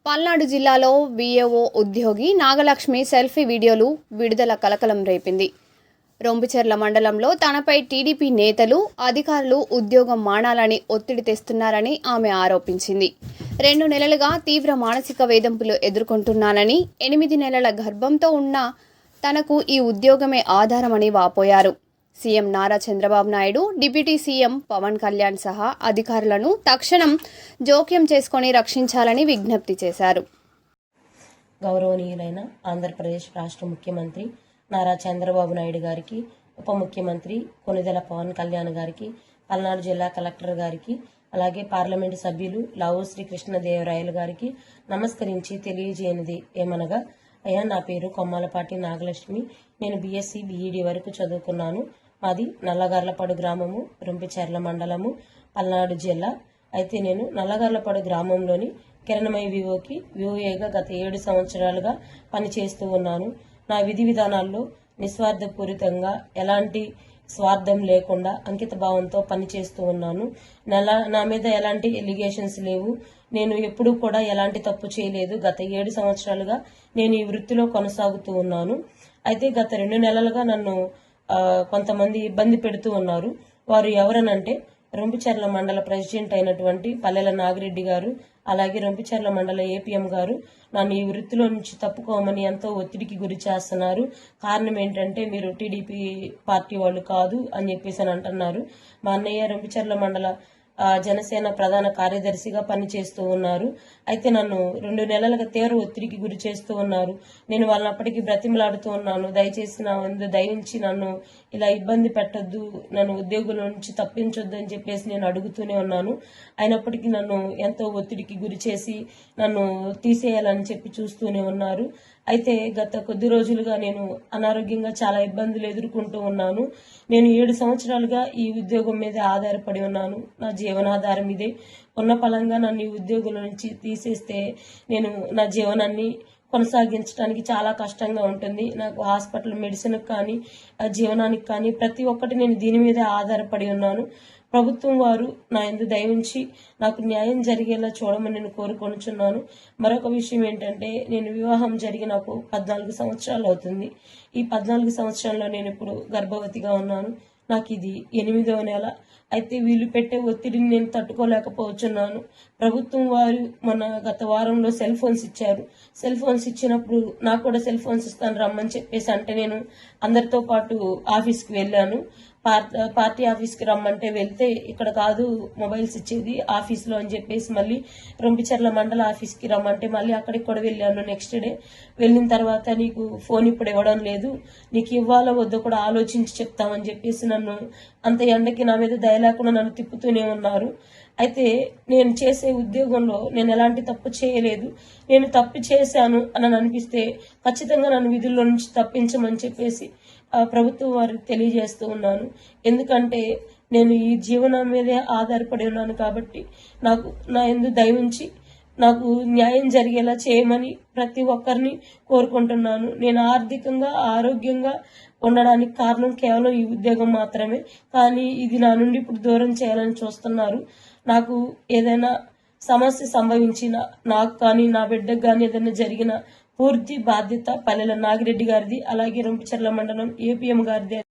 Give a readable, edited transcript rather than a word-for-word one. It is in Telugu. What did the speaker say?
పల్నాడు జిల్లాలో విఏఓ ఉద్యోగి నాగలక్ష్మి సెల్ఫీ వీడియోలు విడుదల కలకలం రేపింది. రొంపిచెర్ల మండలంలో తనపై టీడీపీ నేతలు, అధికారులు ఉద్యోగం మానాలని ఒత్తిడి తెస్తున్నారని ఆమె ఆరోపించింది. 2 నెలలుగా తీవ్ర మానసిక వేధింపులు ఎదుర్కొంటున్నానని, 8 నెలల గర్భంతో ఉన్న తనకు ఈ ఉద్యోగమే ఆధారమని వాపోయారు. CM Nara Chandrababu Naidu, deputy CM Pawan Kalyan సహా అధికారులను తక్షణం జోక్యం చేసుకొని రక్షించాలని విజ్ఞప్తి చేశారు. గౌరవనీయులైన ఆంధ్రప్రదేశ్ రాష్ట్ర ముఖ్యమంత్రి నారా చంద్రబాబు నాయుడు గారికి, ఉప ముఖ్యమంత్రి కొనిదెల పవన్ కళ్యాణ్ గారికి, పల్నాడు జిల్లా కలెక్టర్ గారికి, అలాగే పార్లమెంటు సభ్యులు లావు శ్రీకృష్ణదేవరాయలు గారికి నమస్కరించి తెలియజేయనిది ఏమనగా, అయ్యా, నా పేరు కొమ్మాలపాటి నాగలక్ష్మి. నేను బీఎస్సీ బీఈడీ వరకు చదువుకున్నాను. మాది నల్లగార్లపాడు గ్రామము, రొంపిచెర్ల మండలము, పల్నాడు జిల్లా. అయితే నేను నల్లగార్లపాడు గ్రామంలోని కిరణమయ వివోకి వివోఏగా గత 7 సంవత్సరాలుగా పనిచేస్తూ ఉన్నాను. నా విధి విధానాల్లో నిస్వార్థపూరితంగా, ఎలాంటి స్వార్థం లేకుండా అంకిత భావంతో పనిచేస్తూ ఉన్నాను. నా మీద ఎలాంటి ఎలిగేషన్స్ లేవు. నేను ఎప్పుడూ కూడా ఎలాంటి తప్పు చేయలేదు. గత 7 సంవత్సరాలుగా నేను ఈ వృత్తిలో కొనసాగుతూ ఉన్నాను. అయితే గత 2 నెలలుగా నన్ను కొంతమంది ఇబ్బంది పెడుతూ ఉన్నారు. వారు ఎవరనంటే, రొంపిచెర్ల మండల ప్రెసిడెంట్ అయినటువంటి పల్లెల నాగిరెడ్డి గారు, అలాగే రొంపిచెర్ల మండల ఏపీఎం గారు నన్ను ఈ వృత్తిలో నుంచి తప్పుకోమని ఎంతో ఒత్తిడికి గురి చేస్తున్నారు. కారణం ఏంటంటే, మీరు టీడీపీ పార్టీ వాళ్ళు కాదు అని చెప్పేసి అని అంటున్నారు. మా అన్నయ్య రొంపిచెర్ల మండల జనసేన ప్రధాన కార్యదర్శిగా పనిచేస్తూ ఉన్నారు. అయితే నన్ను 2 నెలలుగా తీవ్ర ఒత్తిడికి గురి చేస్తూ ఉన్నారు. నేను వాళ్ళని అప్పటికి బ్రతిమలాడుతూ ఉన్నాను. దయచేసి నా దయించి నన్ను ఇలా ఇబ్బంది పెట్టొద్దు, నన్ను ఉద్యోగుల నుంచి తప్పించొద్దు అని చెప్పేసి నేను అడుగుతూనే ఉన్నాను. అయినప్పటికీ నన్ను ఎంతో ఒత్తిడికి గురి చేసి నన్ను తీసేయాలని చెప్పి చూస్తూనే ఉన్నారు. అయితే గత కొద్ది రోజులుగా నేను అనారోగ్యంగా చాలా ఇబ్బందులు ఎదుర్కొంటూ ఉన్నాను. నేను 7 సంవత్సరాలుగా ఈ ఉద్యోగం మీద ఆధారపడి ఉన్నాను. నా జీవనాధారం ఇదే. ఉన్న పలంగా నన్ను ఈ ఉద్యోగుల నుంచి తీసేస్తే నేను నా జీవనాన్ని కొనసాగించడానికి చాలా కష్టంగా ఉంటుంది. నాకు హాస్పిటల్ మెడిసిన్కి కానీ, జీవనానికి కానీ ప్రతి ఒక్కటి నేను దీని మీదే ఆధారపడి ఉన్నాను. ప్రభుత్వం వారు నా యందు దయవుంచి నాకు న్యాయం జరిగేలా చూడమని నేను కోరుకొనుచున్నాను. మరొక విషయం ఏంటంటే, నేను వివాహం జరిగి నాకు 14 సంవత్సరాలు అవుతుంది. ఈ 14 సంవత్సరాల్లో నేను ఇప్పుడు గర్భవతిగా ఉన్నాను. నాకు ఇది 8వ నెల. అయితే వీళ్ళు పెట్టే ఒత్తిడిని నేను తట్టుకోలేకపోతున్నాను. ప్రభుత్వం వారు గత వారంలో సెల్ ఫోన్స్ ఇచ్చారు. సెల్ ఫోన్స్ ఇచ్చినప్పుడు నాకు కూడా సెల్ ఫోన్స్ ఇస్తాను రమ్మని చెప్పేసి అంటే నేను అందరితో పాటు ఆఫీస్కి వెళ్ళాను. పార్టీ ఆఫీస్కి రమ్మంటే వెళ్తే, ఇక్కడ కాదు మొబైల్స్ ఇచ్చేది ఆఫీస్లో అని చెప్పేసి మళ్ళీ రొంపిచెర్ల మండల ఆఫీస్కి రమ్మంటే మళ్ళీ అక్కడికి కూడా వెళ్ళాను. నెక్స్ట్ డే వెళ్ళిన తర్వాత, నీకు ఫోన్ ఇప్పుడు ఇవ్వడం లేదు, నీకు ఇవ్వాలో వద్దో కూడా ఆలోచించి చెప్తామని చెప్పేసి నన్ను అంత ఎండకి నా మీద దయ లేకుండా నన్ను తిప్పుతూనే ఉన్నారు. అయితే నేను చేసే ఉద్యోగంలో నేను ఎలాంటి తప్పు చేయలేదు. నేను తప్పు చేశాను అని అనిపిస్తే ఖచ్చితంగా నన్ను విధుల్లో నుంచి తప్పించమని చెప్పేసి ప్రభుత్వం వారికి తెలియజేస్తూ ఉన్నాను. ఎందుకంటే నేను ఈ జీవనం మీదే ఆధారపడి ఉన్నాను కాబట్టి నాకు నా యందు దయవుంచి నాకు న్యాయం జరిగేలా చేయమని ప్రతి ఒక్కరిని కోరుకుంటున్నాను. నేను ఆర్థికంగా, ఆరోగ్యంగా ఉండడానికి కారణం కేవలం ఈ ఉద్యోగం మాత్రమే. కానీ ఇది నా నుండి ఇప్పుడు దూరం చేయాలని చూస్తున్నారు. నాకు ఏదైనా సమస్య సంభవించిన, నాకు కానీ నా బిడ్డకు కానీ ఏదైనా జరిగిన పూర్తి బాధ్యత పల్లెల నాగిరెడ్డి గారిది, అలాగే రొంపిచెర్ల మండలం ఏపీఎం గారిది.